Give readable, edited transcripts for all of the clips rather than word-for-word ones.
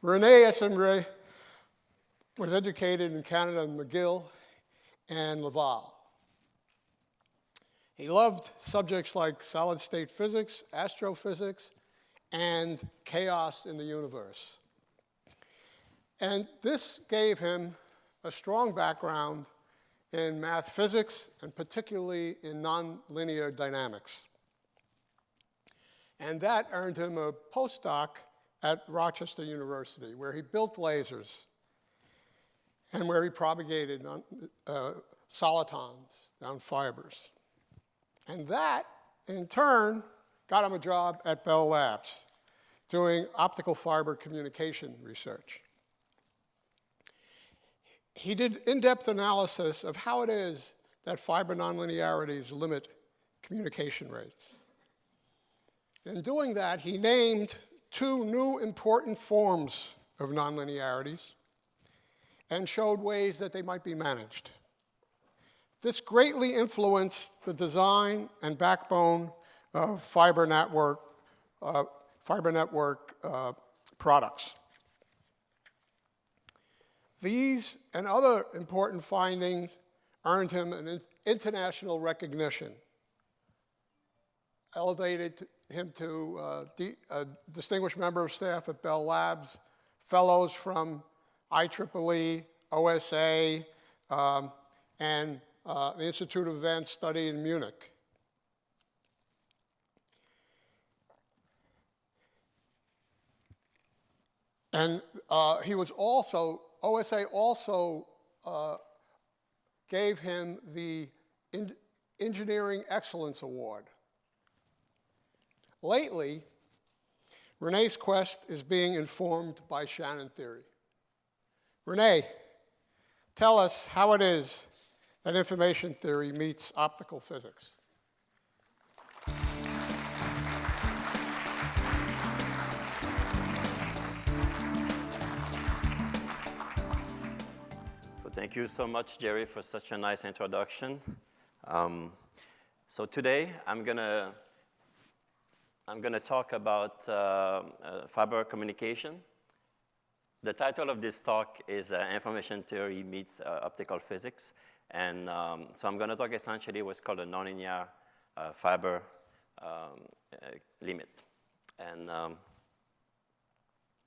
Jean-Rene Essiambre was educated in Canada in McGill and Laval. He loved subjects like solid-state physics, astrophysics, and chaos in the universe. And this gave him a strong background in math physics, and particularly in nonlinear dynamics. And that earned him a postdoc at Rochester University, where he built lasers and where he propagated solitons down fibers. And that, in turn, got him a job at Bell Labs, doing optical fiber communication research. He did in-depth analysis of how it is that fiber nonlinearities limit communication rates. In doing that, he named two new important forms of nonlinearities and showed ways that they might be managed. This greatly influenced the design and backbone of fiber network products. These and other important findings earned him an international recognition, elevated him to a distinguished member of staff at Bell Labs, fellows from IEEE, OSA, and the Institute of Advanced Study in Munich. And he was also, OSA also gave him the Engineering Excellence Award. Lately, Rene's quest is being informed by Shannon theory. Rene, tell us how it is that information theory meets optical physics. So thank you so much, Jerry, for such a nice introduction. So today, I'm gonna talk about fiber communication. The title of this talk is Information Theory Meets Optical Physics. And so I'm going to talk essentially what's called a nonlinear fiber limit. And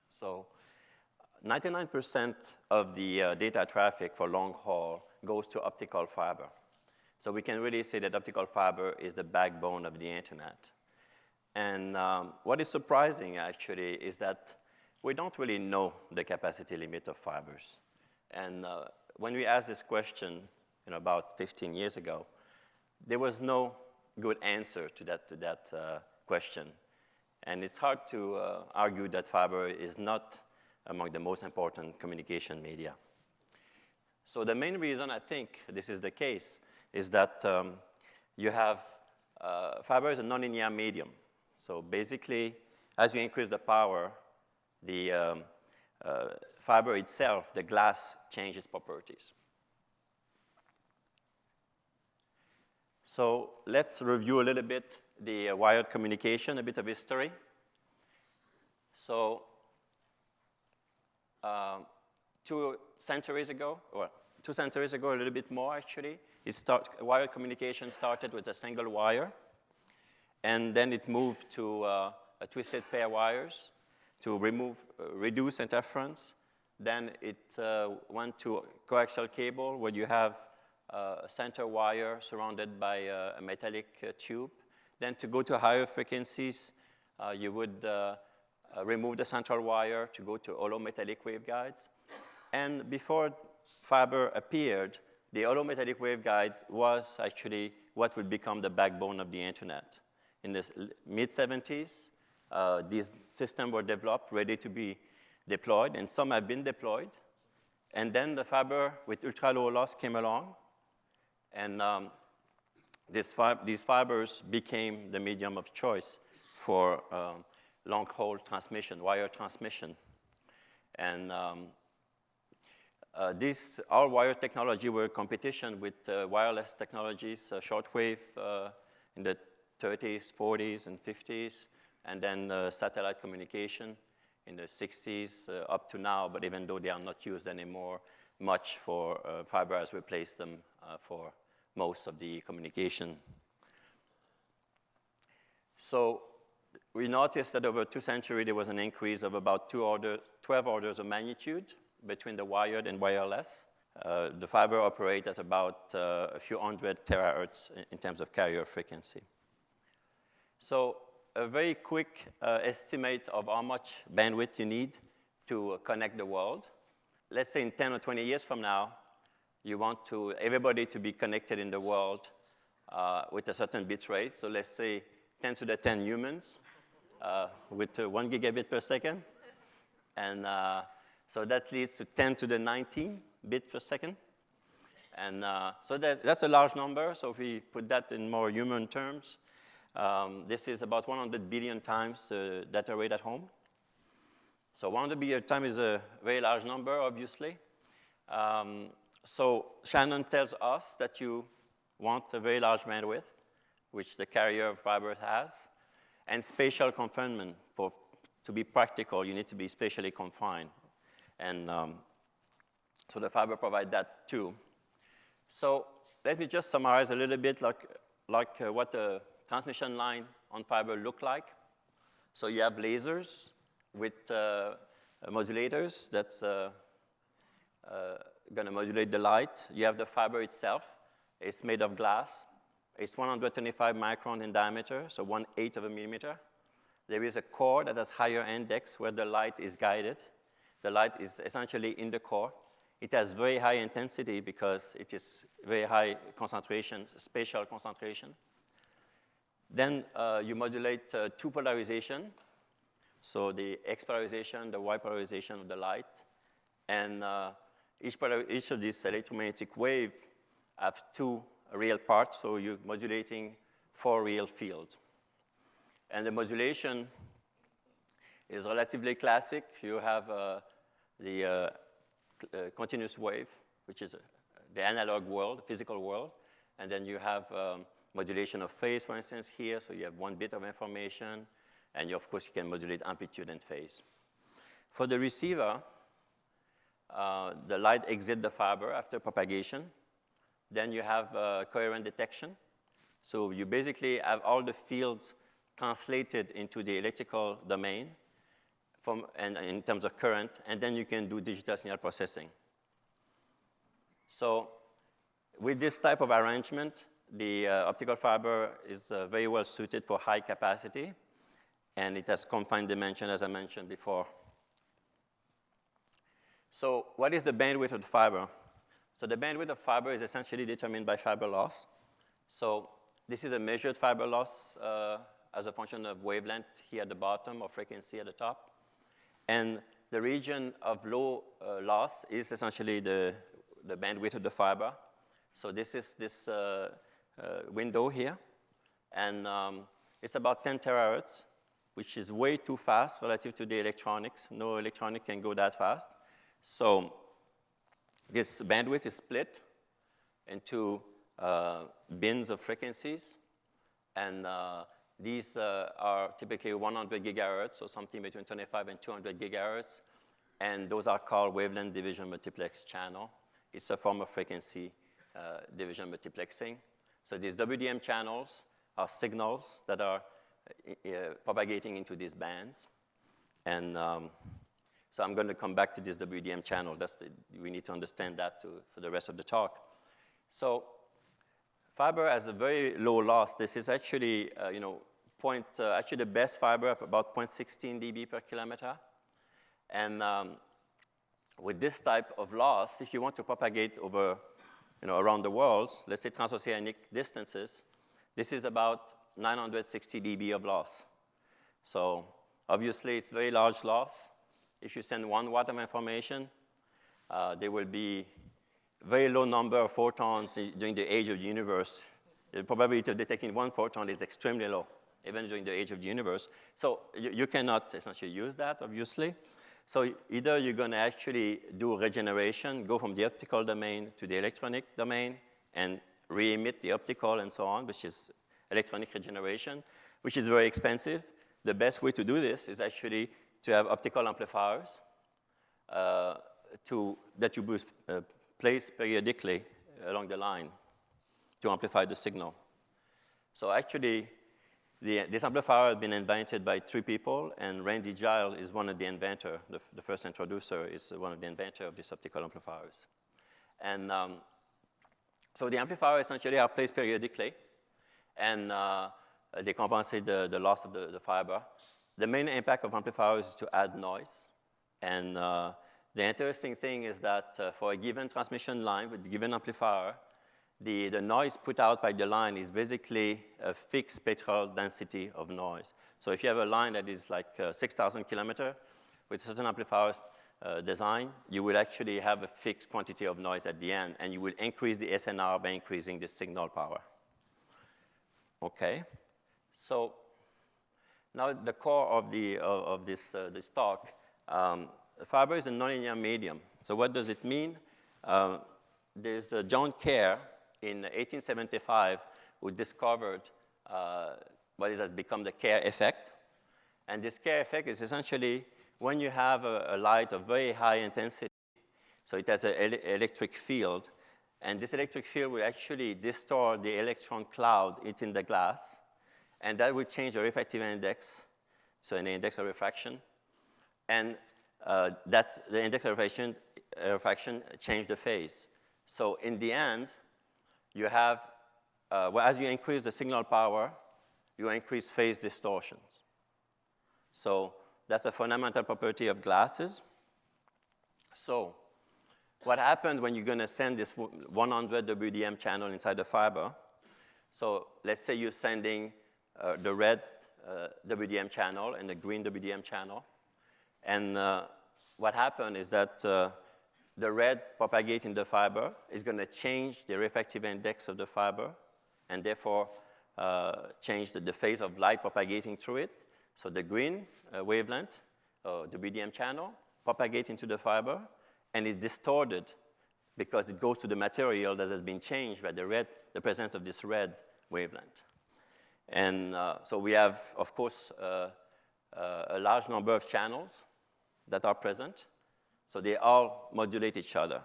so 99% of the data traffic for long haul goes to optical fiber. So we can really say that optical fiber is the backbone of the internet. And what is surprising, actually, is that we don't really know the capacity limit of fibers. And when we asked this question about 15 years ago, there was no good answer to that question. And it's hard to argue that fiber is not among the most important communication media. So the main reason I think this is the case is that you have fiber is a nonlinear medium. So basically, as you increase the power, the fiber itself, the glass, changes properties. So let's review a little bit the wired communication, a bit of history. So 2 centuries ago, or 2 centuries ago, a little bit more actually, wired communication started with a single wire, and then it moved to a twisted pair wires to reduce interference. Then it went to coaxial cable, where you have a center wire surrounded by a metallic tube. Then to go to higher frequencies, you would remove the central wire to go to hollow metallic waveguides. And before fiber appeared, the hollow metallic waveguide was actually what would become the backbone of the internet. In the mid-70s, these systems were developed, ready to be deployed, and some have been deployed. And then the fiber with ultra-low loss came along, and these fibers became the medium of choice for long-haul transmission, wire transmission. And our wire technology were in competition with wireless technologies, shortwave in the 30s, 40s, and 50s, and then satellite communication. in the 60s up to now, but even though they are not used anymore much for fiber has replaced them for most of the communication. So we noticed that over 2 centuries, there was an increase of about 12 orders of magnitude between the wired and wireless. The fiber operates at about a few hundred terahertz in terms of carrier frequency. So a very quick estimate of how much bandwidth you need to connect the world. Let's say in 10 or 20 years from now, you want everybody to be connected in the world with a certain bit rate. So let's say 10 to the 10 humans with 1 gigabit per second. And so that leads to 10 to the 19 bit per second. And so that's a large number. So if we put that in more human terms, this is about 100 billion times the data rate at home. So 100 billion times is a very large number, obviously. So Shannon tells us that you want a very large bandwidth, which the carrier fiber has, and spatial confinement. To be practical, you need to be spatially confined. And so the fiber provides that too. So let me just summarize a little bit like what the transmission line on fiber look like. So you have lasers with modulators that's going to modulate the light. You have the fiber itself. It's made of glass. It's 125 micron in diameter, so 1/8 of a millimeter. There is a core that has higher index where the light is guided. The light is essentially in the core. It has very high intensity because it is very high concentration, spatial concentration. Then you modulate two polarization, so the X polarization, the Y polarization of the light. And each of these electromagnetic waves have two real parts, so you're modulating 4 real fields. And the modulation is relatively classic. You have the continuous wave, which is the analog world, the physical world. And then you have modulation of phase, for instance, here. So you have 1 bit of information. And of course, you can modulate amplitude and phase. For the receiver, the light exits the fiber after propagation. Then you have coherent detection. So you basically have all the fields translated into the electrical domain and in terms of current, and then you can do digital signal processing. So with this type of arrangement, the optical fiber is very well suited for high capacity, and it has confined dimension, as I mentioned before. So what is the bandwidth of the fiber? So the bandwidth of fiber is essentially determined by fiber loss. So this is a measured fiber loss as a function of wavelength here at the bottom or frequency at the top. And the region of low loss is essentially the bandwidth of the fiber. So this is this window here. And it's about 10 terahertz, which is way too fast relative to the electronics. No electronic can go that fast. So this bandwidth is split into bins of frequencies. And these are typically 100 gigahertz, or something between 25 and 200 gigahertz. And those are called wavelength division multiplex channel. It's a form of frequency division multiplexing. So these WDM channels are signals that are propagating into these bands. And so I'm going to come back to this WDM channel. We need to understand that for the rest of the talk. So fiber has a very low loss. This is actually, actually the best fiber at about 0.16 dB per kilometer. And with this type of loss, if you want to propagate over, around the world, let's say transoceanic distances, this is about 960 dB of loss. So obviously, it's very large loss. If you send 1 watt of information, there will be very low number of photons during the age of the universe. The probability of detecting 1 photon is extremely low, even during the age of the universe. So you cannot essentially use that, obviously. So either you're going to actually do regeneration, go from the optical domain to the electronic domain, and re-emit the optical and so on, which is electronic regeneration, which is very expensive. The best way to do this is actually to have optical amplifiers that you place periodically along the line to amplify the signal. So actually, this amplifier has been invented by 3 people, and Randy Giles is one of the inventors. The first introducer is one of the inventors of these optical amplifiers. And so the amplifiers essentially are placed periodically, and they compensate the loss of the fiber. The main impact of amplifiers is to add noise. And the interesting thing is that for a given transmission line with a given amplifier, the noise put out by the line is basically a fixed spectral density of noise. So if you have a line that is like 6,000 kilometers with a certain amplifier design, you will actually have a fixed quantity of noise at the end, and you will increase the SNR by increasing the signal power. Okay, so now the core of this talk. Fiber is a nonlinear medium. So what does it mean? There's John Kerr in 1875 who discovered what has become the Kerr effect. And this Kerr effect is essentially when you have a light of very high intensity, so it has an electric field, and this electric field will actually distort the electron cloud in the glass, and that will change the refractive index, so an index of refraction. And the index of refraction changed the phase. So in the end, you have, as you increase the signal power, you increase phase distortions. So that's a fundamental property of glasses. So what happens when you're going to send this 100 WDM channel inside the fiber? So let's say you're sending the red WDM channel and the green WDM channel. And what happens is that the red propagating the fiber is going to change the refractive index of the fiber and therefore change the phase of light propagating through it. So the green wavelength, the WDM channel, propagates into the fiber and is distorted because it goes to the material that has been changed by the presence of this red wavelength. And so we have, of course, a large number of channels that are present. So they all modulate each other.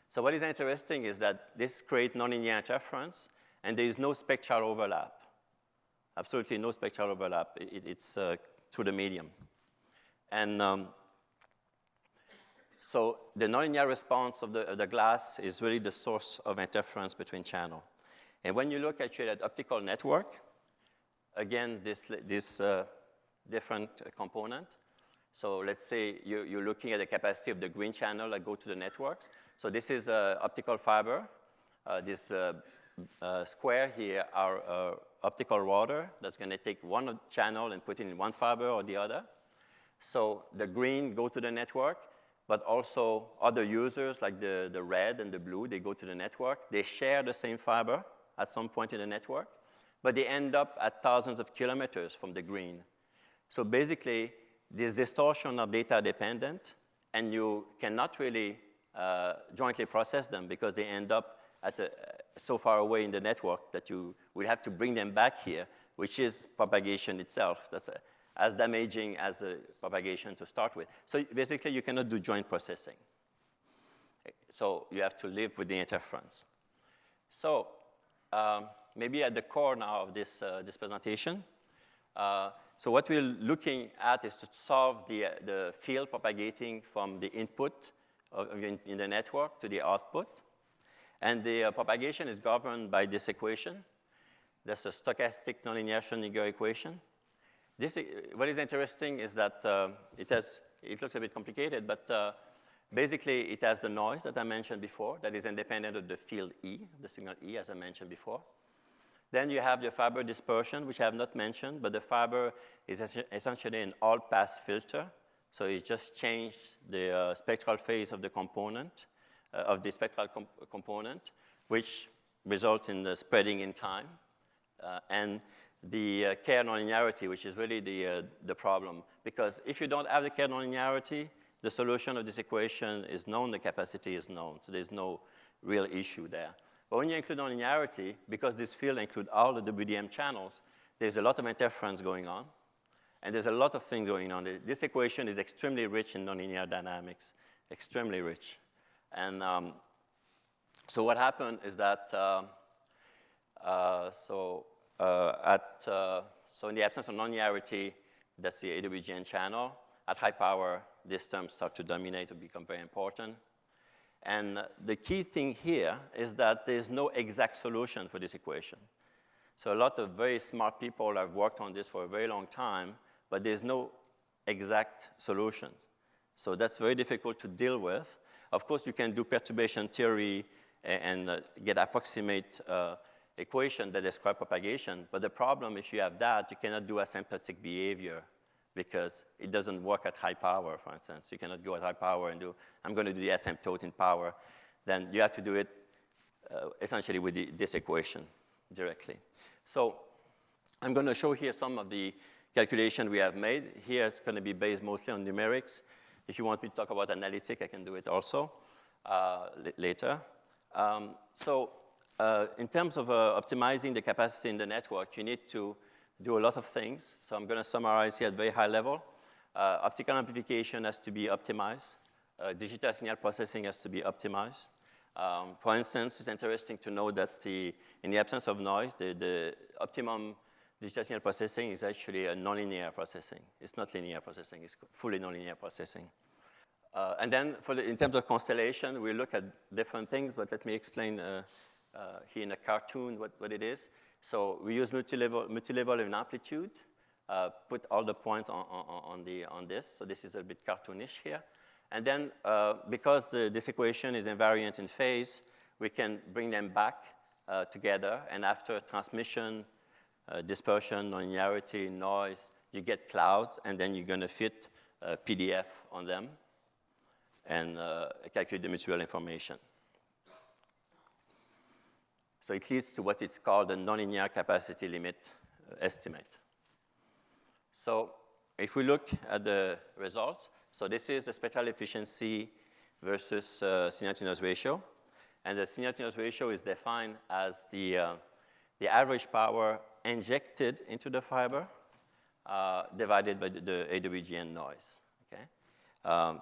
So what is interesting is that this creates nonlinear interference, and there is no spectral overlap. Absolutely no spectral overlap. It's through the medium. And so the nonlinear response of the glass is really the source of interference between channels. And when you look actually at optical network, again, this different component. So let's say you're looking at the capacity of the green channel that go to the network. So this is optical fiber. This square here are optical router that's going to take one channel and put it in one fiber or the other. So the green go to the network, but also other users like the red and the blue, they go to the network. They share the same fiber at some point in the network, but they end up at thousands of kilometers from the green. So basically, these distortions are data dependent, and you cannot really jointly process them because they end up so far away in the network that you will have to bring them back here, which is propagation itself. That's as damaging as propagation to start with. So basically, you cannot do joint processing. So you have to live with the interference. So maybe at the core now of this presentation, so what we're looking at is to solve the field propagating from the input in the network to the output. And the propagation is governed by this equation. That's a stochastic nonlinear Schrödinger equation. What is interesting is that it looks a bit complicated, but basically it has the noise that I mentioned before that is independent of the field E, the signal E, as I mentioned before. Then you have the fiber dispersion, which I have not mentioned, but the fiber is essentially an all-pass filter. So it just changed the spectral phase of the component, of the spectral component, which results in the spreading in time. And the Kerr nonlinearity, which is really the problem. Because if you don't have the Kerr nonlinearity, the solution of this equation is known, the capacity is known. So there's no real issue there. But when you include nonlinearity, because this field includes all the WDM channels, there's a lot of interference going on. And there's a lot of things going on. This equation is extremely rich in nonlinear dynamics, extremely rich. And so what happened is that, so in the absence of nonlinearity, that's the AWGN channel. At high power, these terms start to dominate or become very important. And the key thing here is that there's no exact solution for this equation. So a lot of very smart people have worked on this for a very long time, but there's no exact solution. So that's very difficult to deal with. Of course, you can do perturbation theory and get approximate equation that describe propagation. But the problem, if you have that, you cannot do asymptotic behavior because it doesn't work at high power, for instance. You cannot go at high power and do, I'm going to do the asymptote in power. Then you have to do it essentially with this equation directly. So I'm going to show here some of the calculation we have made. Here it's going to be based mostly on numerics. If you want me to talk about analytic, I can do it also later. In terms of optimizing the capacity in the network, you need to do a lot of things. So I'm going to summarize here at very high level. Optical amplification has to be optimized. Digital signal processing has to be optimized. For instance, it's interesting to know that in the absence of noise, the optimum digital signal processing is actually a nonlinear processing. It's not linear processing. It's fully nonlinear processing. And then in terms of constellation, we look at different things, but let me explain here in a cartoon what it is. So we use multi-level in amplitude, put all the points on this. So this is a bit cartoonish here. And then because this equation is invariant in phase, we can bring them back together. And after transmission, dispersion, nonlinearity, noise, you get clouds, and then you're going to fit PDF on them and calculate the mutual information. So it leads to what is called a nonlinear capacity limit estimate. So if we look at the results, so this is the spectral efficiency versus signal-to-noise ratio. And the signal-to-noise ratio is defined as the average power injected into the fiber divided by the AWGN noise. Okay?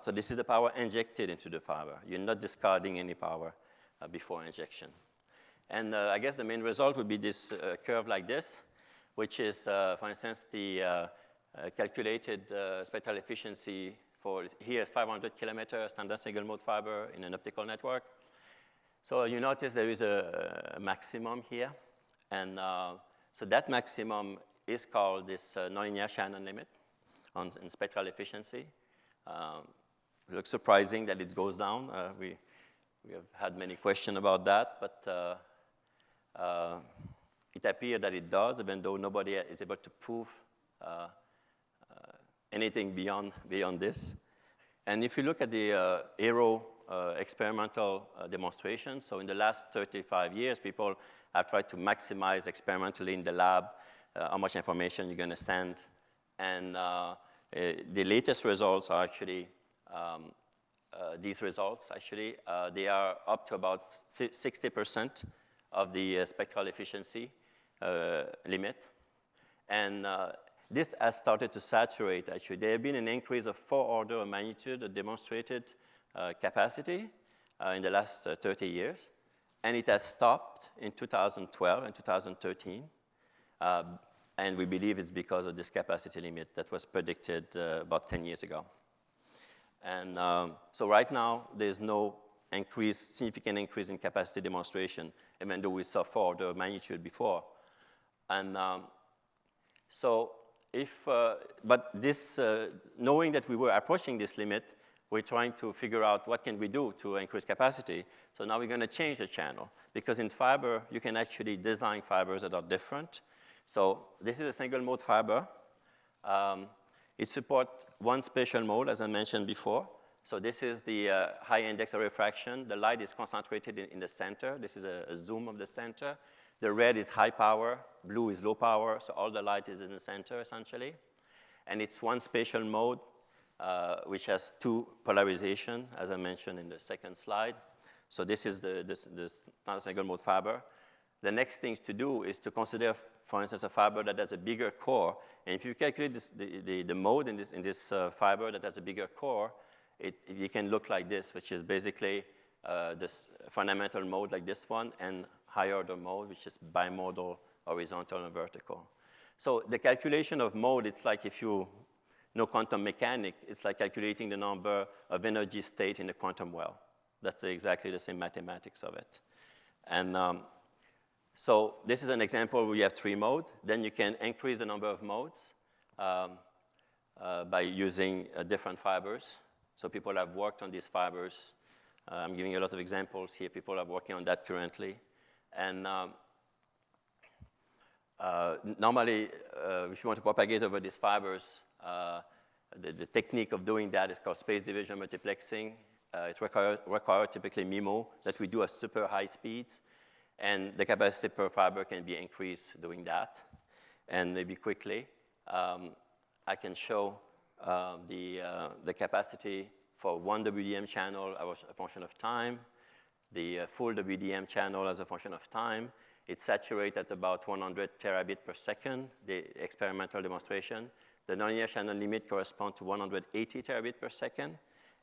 So this is the power injected into the fiber. You're not discarding any power before injection. And I guess the main result would be this curve like this, which is, for instance, the calculated spectral efficiency for here 500 kilometer standard single mode fiber in an optical network. So you notice there is a maximum here. And so that maximum is called this nonlinear Shannon limit in spectral efficiency. It looks surprising that it goes down. We have had many questions about that, but it appears that it does, even though nobody is able to prove anything beyond this. And if you look at the Aero experimental demonstration, so in the last 35 years, people have tried to maximize experimentally in the lab how much information you're going to send. And the latest results are actually these results, actually. They are up to about 60% of the spectral efficiency limit. And this has started to saturate, actually. There has been an increase of 4 orders of magnitude of demonstrated capacity in the last 30 years. And it has stopped in 2012 and 2013. And we believe it's because of this capacity limit that was predicted about 10 years ago. And so right now, there's no significant increase in capacity demonstration, even though we saw 4 orders of magnitude before. And but this, knowing that we were approaching this limit, we're trying to figure out what can we do to increase capacity. So now we're going to change the channel, because in fiber, you can actually design fibers that are different. So this is a single mode fiber. It supports one spatial mode, as I mentioned before. So this is the high index of refraction. The light is concentrated in the center. This is a zoom of the center. The red is high power. Blue is low power. So all the light is in the center, essentially. And it's one spatial mode, which has 2 polarization, as I mentioned in the second slide. So this is the single mode fiber. The next thing to do is to consider for instance, a fiber that has a bigger core. And if you calculate this, the mode in this fiber that has a bigger core, it can look like this, which is basically this fundamental mode like this one, and higher order mode, which is bimodal, horizontal, and vertical. So the calculation of mode, it's like if you know quantum mechanics, it's like calculating the number of energy state in a quantum well. That's exactly the same mathematics of it. And so this is an example where you have 3 modes. Then you can increase the number of modes by using different fibers. So people have worked on these fibers. I'm giving you a lot of examples here. People are working on that currently. And normally, if you want to propagate over these fibers, the technique of doing that is called space division multiplexing. It requires typically MIMO that we do at super high speeds. And the capacity per fiber can be increased doing that. And maybe quickly, I can show the capacity for 1 WDM channel as a function of time, the full WDM channel as a function of time. It's saturated at about 100 terabit per second, the experimental demonstration. The nonlinear channel limit corresponds to 180 terabit per second.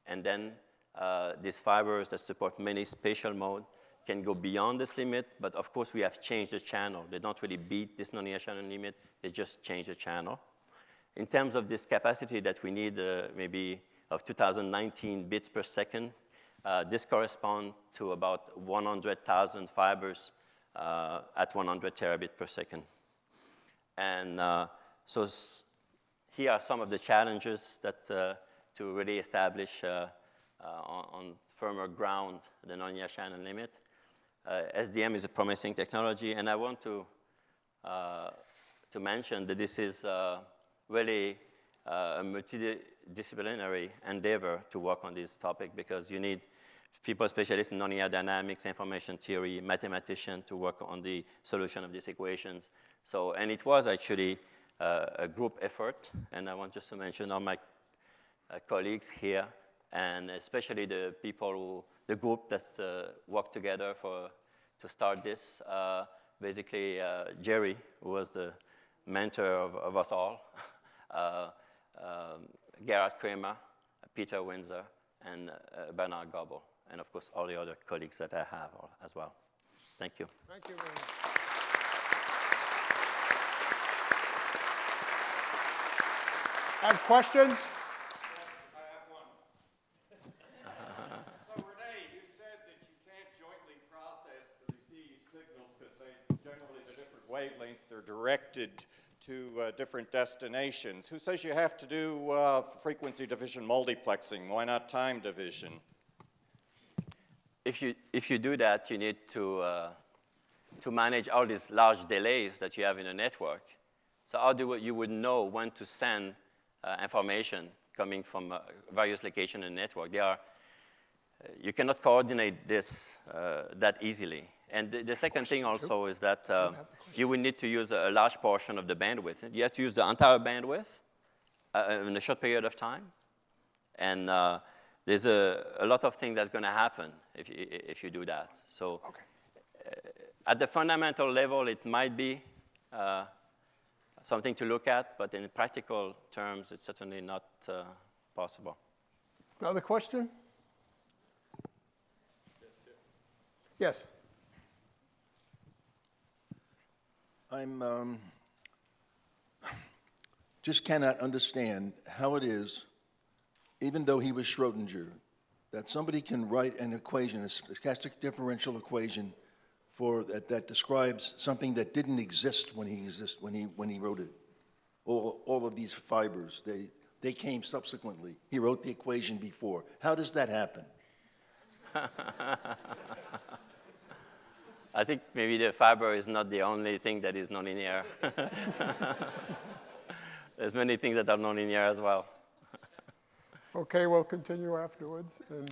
And then these fibers that support many spatial modes can go beyond this limit, but of course we have changed the channel. They don't really beat this nonlinear channel limit, they just change the channel. In terms of this capacity that we need maybe of 2019 bits per second, this corresponds to about 100,000 fibers at 100 terabit per second. And so here are some of the challenges that to really establish on firmer ground the nonlinear channel limit. SDM is a promising technology, and I want to mention that this is really a multidisciplinary endeavor to work on this topic, because you need people specialists in nonlinear dynamics, information theory, mathematicians to work on the solution of these equations. So, and it was actually a group effort, and I want just to mention all my colleagues here, and especially the people the group that worked together to start this. Basically, Jerry, who was the mentor of us all, Gerhard Kramer, Peter Windsor, and Bernard Goebel, and of course all the other colleagues that I have as well. Thank you. Thank you very much. Have questions? Wavelengths are directed to different destinations. Who says you have to do frequency division multiplexing? Why not time division? If you do that, you need to manage all these large delays that you have in a network. So how you would know when to send information coming from various locations in the network? You cannot coordinate this that easily. And the second thing also is that you will need to use a large portion of the bandwidth. You have to use the entire bandwidth in a short period of time. And there's a lot of things that's going to happen if you do that. So at the fundamental level, it might be something to look at, but in practical terms, it's certainly not possible. Another question? Yes. I'm just cannot understand how it is, even though he was Schrodinger, that somebody can write an equation, a stochastic differential equation, that describes something that didn't exist when he wrote it. All of these fibers, they came subsequently. He wrote the equation before. How does that happen? I think maybe the fiber is not the only thing that is nonlinear. There's many things that are nonlinear as well. Okay, we'll continue afterwards. And,